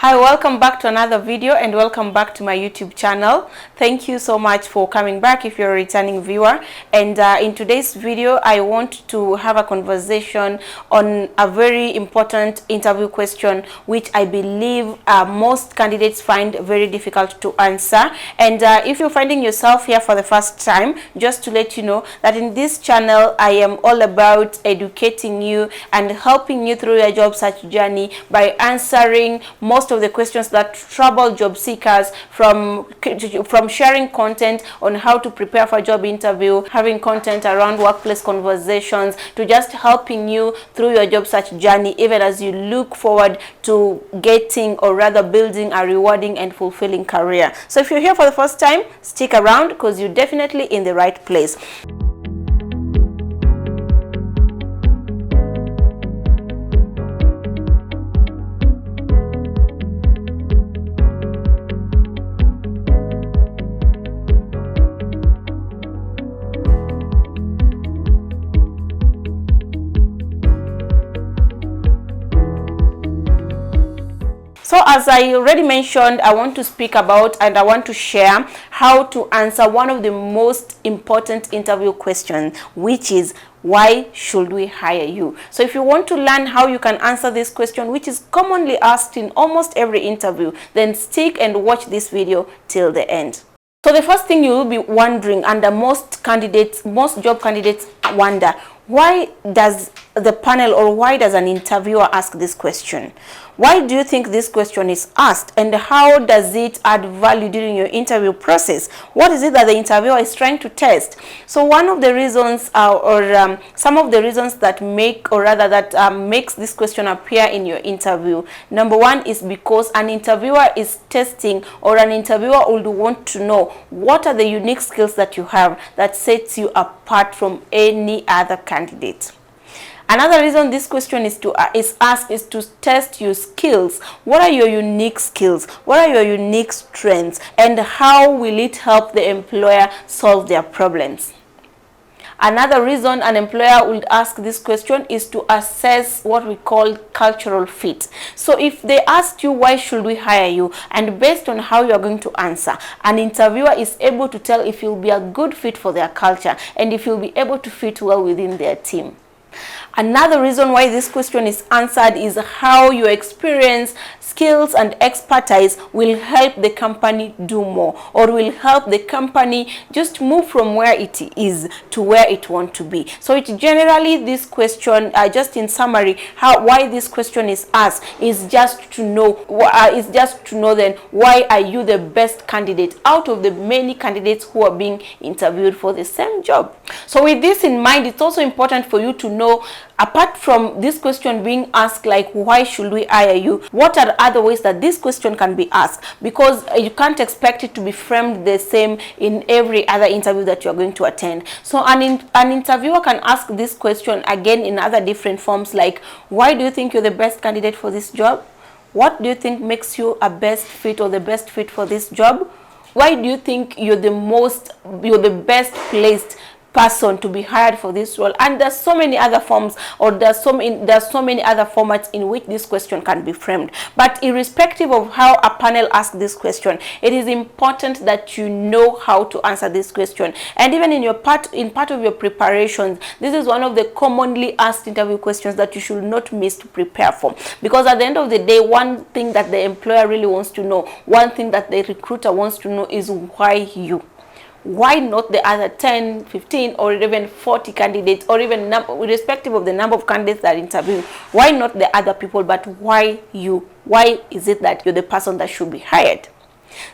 Hi, welcome back to another video and welcome back to my YouTube channel. Thank you so much for coming back if you're a returning viewer. And in today's video, I want to have a conversation on a very important interview question which I believe most candidates find very difficult to answer. And if you're finding yourself here for the first time, just to let you know that in this channel, I am all about educating you and helping you through your job search journey by answering most of the questions that trouble job seekers, from sharing content on how to prepare for a job interview, having content around workplace conversations, to just helping you through your job search journey, even as you look forward to getting, or rather building, a rewarding and fulfilling career. So if you're here for the first time, stick around because you're definitely in the right place. So as I already mentioned, I want to speak about and I want to share how to answer one of the most important interview questions, which is, why should we hire you? So if you want to learn how you can answer this question, which is commonly asked in almost every interview, then stick and watch this video till the end. So the first thing you will be wondering, and most job candidates wonder, why does the panel, or why does an interviewer ask this question? Why do you think this question is asked, and how does it add value during your interview process? What is it that the interviewer is trying to test? So one of the reasons, some of the reasons that makes this question appear in your interview, number one is because an interviewer is testing, or an interviewer would want to know what are the unique skills that you have that sets you apart from any other candidate. Another reason this question is asked is to test your skills. What are your unique skills? What are your unique strengths? And how will it help the employer solve their problems? Another reason an employer would ask this question is to assess what we call cultural fit. So if they ask you, why should we hire you? And based on how you are going to answer, an interviewer is able to tell if you'll be a good fit for their culture and if you'll be able to fit well within their team. Another reason why this question is answered is how your experience, skills, and expertise will help the company do more, or will help the company just move from where it is to where it wants to be. So it generally, this question, just in summary, why this question is asked is just to know, then, why are you the best candidate out of the many candidates who are being interviewed for the same job? So with this in mind, it's also important for you to know, apart from this question being asked, like, why should we hire you, what are other ways that this question can be asked? Because you can't expect it to be framed the same in every other interview that you're going to attend. So an interviewer can ask this question again in other different forms, like, why do you think you're the best candidate for this job? What do you think makes you a best fit, or the best fit for this job? Why do you think you're the best placed person to be hired for this role? And there's so many other forms, or there's so many other formats in which this question can be framed. But irrespective of how a panel asks this question, it is important that you know how to answer this question. And even in part of your preparations, this is one of the commonly asked interview questions that you should not miss to prepare for. Because at the end of the day, one thing that the employer really wants to know, one thing that the recruiter wants to know, is why you. Why not the other 10, 15, or even 40 candidates, or even irrespective of the number of candidates that are interviewing? Why not the other people, but why you? Why is it that you're the person that should be hired?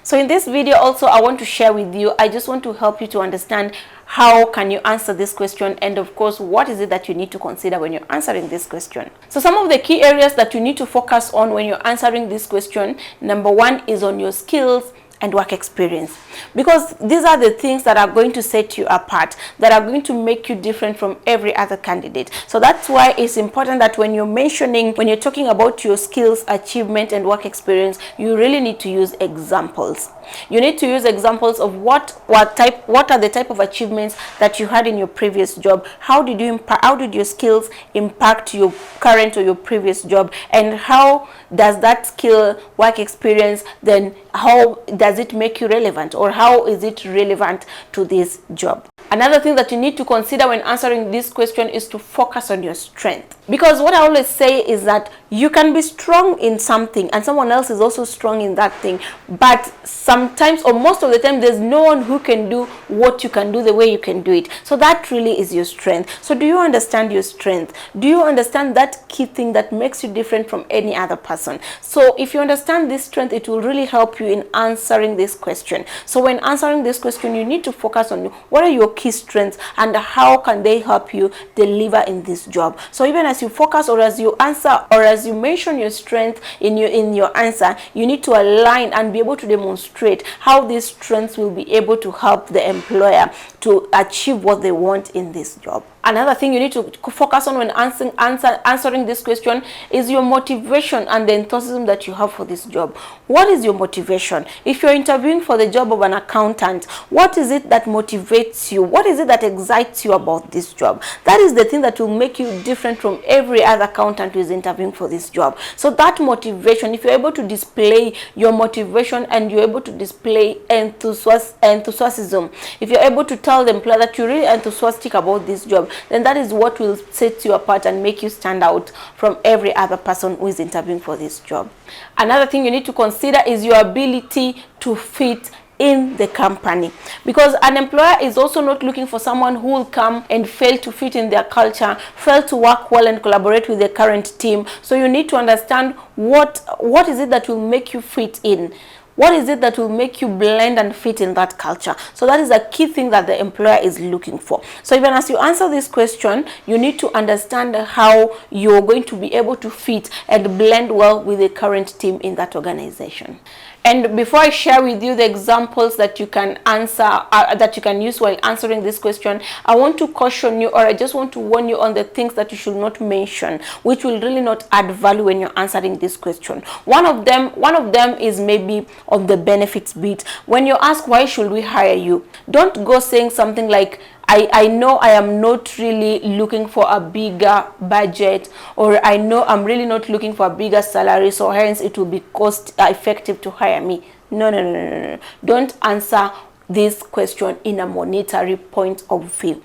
So in this video also, I want to share with you, I just want to help you to understand how can you answer this question, and of course, what is it that you need to consider when you're answering this question. So some of the key areas that you need to focus on when you're answering this question, number one is on your skills and work experience, because these are the things that are going to set you apart, that are going to make you different from every other candidate. So that's why it's important that when you're talking about your skills, achievement, and work experience, you really need to use examples. You need to use examples of what are the type of achievements that you had in your previous job. How did your skills impact your current or your previous job, and how does that skill, work experience, then how does it make you relevant, or how is it relevant to this job? Another thing that you need to consider when answering this question is to focus on your strength. Because what I always say is that you can be strong in something and someone else is also strong in that thing, but sometimes, or most of the time, there's no one who can do what you can do the way you can do it. So that really is your strength. So do you understand your strength? Do you understand that key thing that makes you different from any other person? So if you understand this strength, it will really help you in answering this question. So when answering this question, you need to focus on what are your key strengths and how can they help you deliver in this job. So even as you focus, or as you answer, or as you mention your strength in your answer, you need to align and be able to demonstrate how these strengths will be able to help the employer to achieve what they want in this job. Another thing you need to focus on when answering this question is your motivation and the enthusiasm that you have for this job. What is your motivation? If you're interviewing for the job of an accountant, what is it that motivates you? What is it that excites you about this job? That is the thing that will make you different from every other accountant who is interviewing for this job. So that motivation, if you're able to display your motivation and you're able to display enthusiasm, if you're able to tell the employer that you're really enthusiastic about this job, then that is what will set you apart and make you stand out from every other person who is interviewing for this job. Another thing you need to consider is your ability to fit in the company, because an employer is also not looking for someone who will come and fail to fit in their culture, fail to work well and collaborate with the current team. So you need to understand what is it that will make you fit in. What is it that will make you blend and fit in that culture? So that is a key thing that the employer is looking for. So even as you answer this question, you need to understand how you're going to be able to fit and blend well with the current team in that organization. And before I share with you the examples that you can answer, that you can use while answering this question, I want to caution you, or I just want to warn you on the things that you should not mention, which will really not add value when you're answering this question. One of them is maybe on the benefits bit. When you ask, why should we hire you? Don't go saying something like, I know I am not really looking for a bigger budget, or I know I'm really not looking for a bigger salary, so hence it will be cost effective to hire me. No. Don't answer this question in a monetary point of view.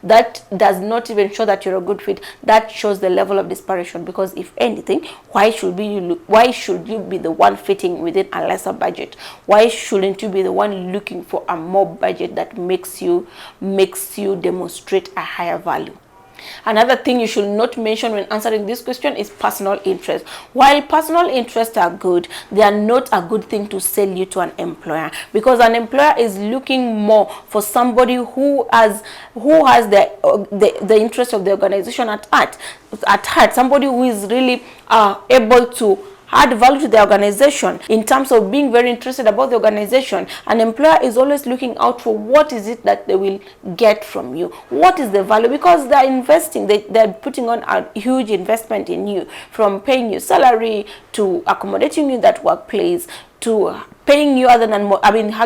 That does not even show that you're a good fit. That shows the level of desperation, because if anything, why should you be the one fitting within a lesser budget? Why shouldn't you be the one looking for a more budget that makes you demonstrate a higher value? Another thing you should not mention when answering this question is personal interest. While personal interests are good, they are not a good thing to sell you to an employer, because an employer is looking more for somebody who has the interest of the organization at heart, somebody who is really able to add value to the organization in terms of being very interested about the organization. An employer is always looking out for what is it that they will get from you. What is the value? Because they're investing, they're putting on a huge investment in you, from paying you salary to accommodating you in that workplace, to paying you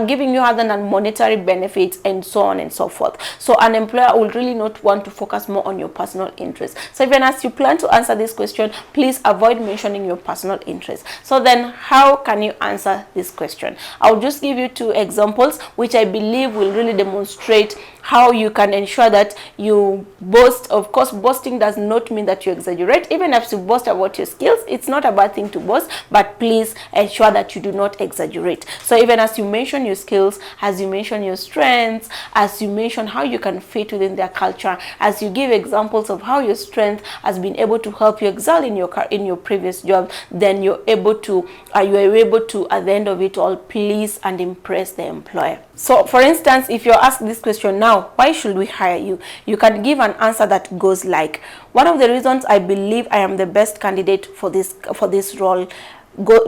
giving you other than monetary benefits, and so on and so forth. So an employer will really not want to focus more on your personal interest. So even as you plan to answer this question, please avoid mentioning your personal interest. So then how can you answer this question? I'll just give you 2 examples which I believe will really demonstrate how you can ensure that you boast. Of course, boasting does not mean that you exaggerate. Even if you boast about your skills, it's not a bad thing to boast, but please ensure that you do not exaggerate. So even as you mention your skills, as you mention your strengths, as you mention how you can fit within their culture, as you give examples of how your strength has been able to help you excel in your previous job, then you're able to at the end of it all please and impress the employer. So for instance, if you're asked this question now, why should we hire you? You can give an answer that goes like, one of the reasons I believe I am the best candidate for this role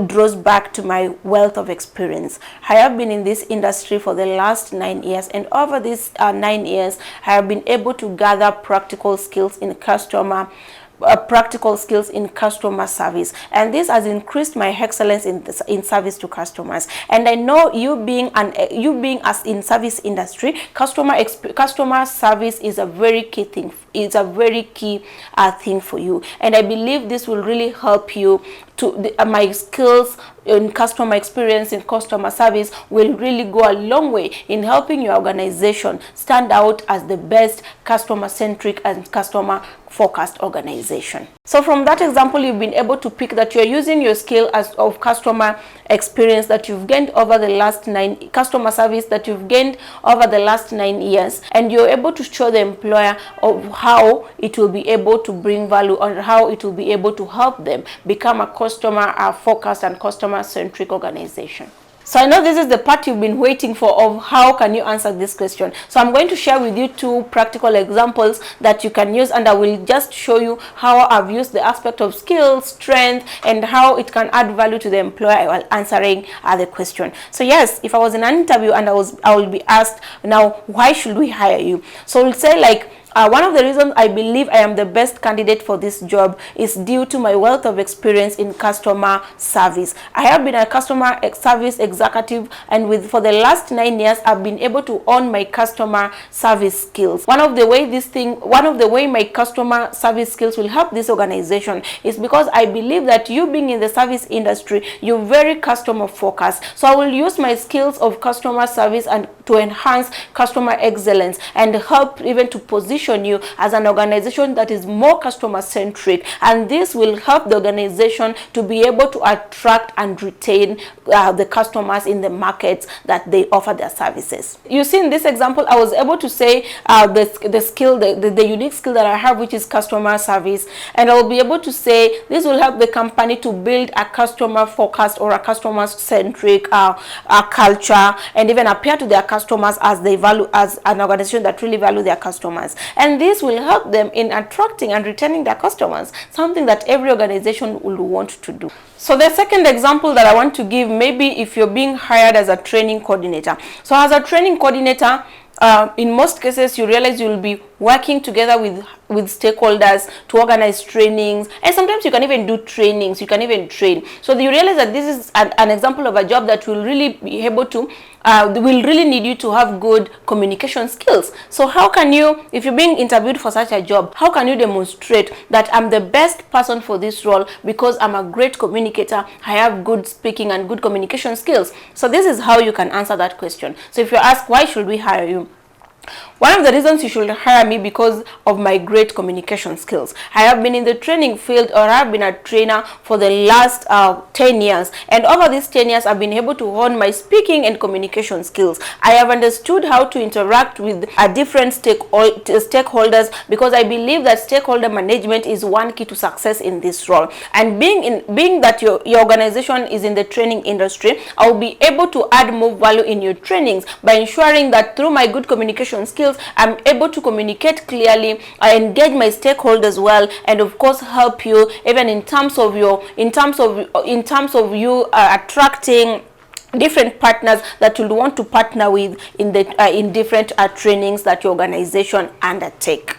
draws back to my wealth of experience. I have been in this industry for the last 9 years, and over these 9 years I have been able to gather practical skills in customer service, and this has increased my excellence in service to customers. And I know you being as in service industry, customer service is a very key thing. It's a very key thing for you, and I believe this will really help you to my skills in customer experience, in customer service, will really go a long way in helping your organization stand out as the best customer-centric and customer-focused organization. So from that example, you've been able to pick that you're using your skill of customer experience that you've gained over the last 9 customer service that you've gained over the last 9 years, and you're able to show the employer of how it will be able to bring value and how it will be able to help them become a customer focused and customer centric organization. So I know this is the part you've been waiting for, of how can you answer this question. So I'm going to share with you 2 practical examples that you can use, and I will just show you how I've used the aspect of skills, strength, and how it can add value to the employer while answering the question. So yes, if I was in an interview and I will be asked, now why should we hire you? So we'll say like, one of the reasons I believe I am the best candidate for this job is due to my wealth of experience in customer service. I have been a customer service executive, and for the last 9 years I've been able to own my customer service skills. One of the way my customer service skills will help this organization is because I believe that you being in the service industry, you're very customer focused. So I will use my skills of customer service and to enhance customer excellence and help even to position you as an organization that is more customer centric, and this will help the organization to be able to attract and retain the customers in the markets that they offer their services. You see, in this example I was able to say the unique skill that I have, which is customer service, and I will be able to say this will help the company to build a customer focused or a customer centric culture, and even appear to their customers as an organization that really value their customers. And this will help them in attracting and retaining their customers, something that every organization will want to do. So the second example that I want to give, maybe if you're being hired as a training coordinator. So as a training coordinator, in most cases you realize you'll be working together with stakeholders to organize trainings, and sometimes you can even do trainings, you can even train. So you realize that this is an example of a job that will really be able to will really need you to have good communication skills. So how can you, if you're being interviewed for such a job, how can you demonstrate that I'm the best person for this role because I'm a great communicator, I have good speaking and good communication skills? So this is how you can answer that question. So if you're asked, why should we hire you? One of the reasons you should hire me because of my great communication skills. I have been in the training field, or I have been a trainer for the last 10 years. And over these 10 years, I've been able to hone my speaking and communication skills. I have understood how to interact with different stakeholders, because I believe that stakeholder management is one key to success in this role. And being that your organization is in the training industry, I will be able to add more value in your trainings by ensuring that through my good communication skills, I'm able to communicate clearly, I engage my stakeholders well, and of course help you even in terms of you attracting different partners that you'll want to partner with in different trainings that your organization undertake.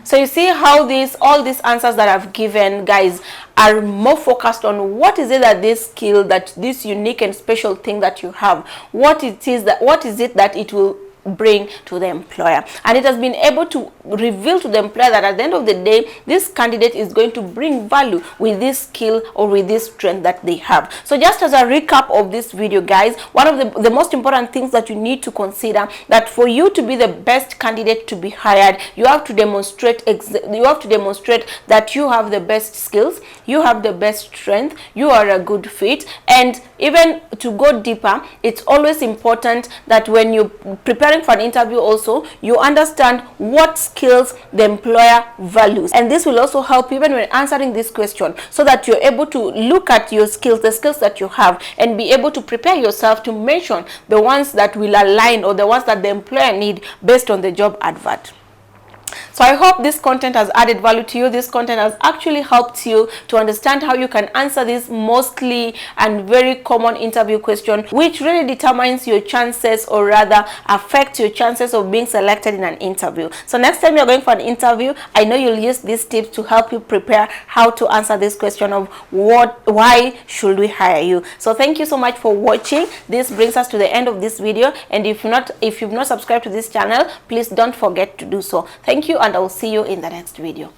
So you see how all these answers that I've given, guys, are more focused on what is it that this skill, that this unique and special thing that you have, what is it that it will bring to the employer. And it has been able to reveal to the employer that at the end of the day, this candidate is going to bring value with this skill or with this strength that they have. So just as a recap of this video, guys, one of the most important things that you need to consider, that for you to be the best candidate to be hired, you have to demonstrate that you have the best skills, you have the best strength, you are a good fit. And even to go deeper, it's always important that when you're preparing for an interview also, you understand what skills the employer values. And this will also help even when answering this question, so that you're able to look at your skills, the skills that you have, and be able to prepare yourself to mention the ones that will align, or the ones that the employer need based on the job advert. So I hope this content has added value to you. This content has actually helped you to understand how you can answer this mostly and very common interview question, which really determines your chances, or rather affects your chances of being selected in an interview. So next time you're going for an interview, I know you'll use these tips to help you prepare how to answer this question of why should we hire you. So thank you so much for watching. This brings us to the end of this video, and if you've not subscribed to this channel, please don't forget to do so. Thank you, and I will see you in the next video.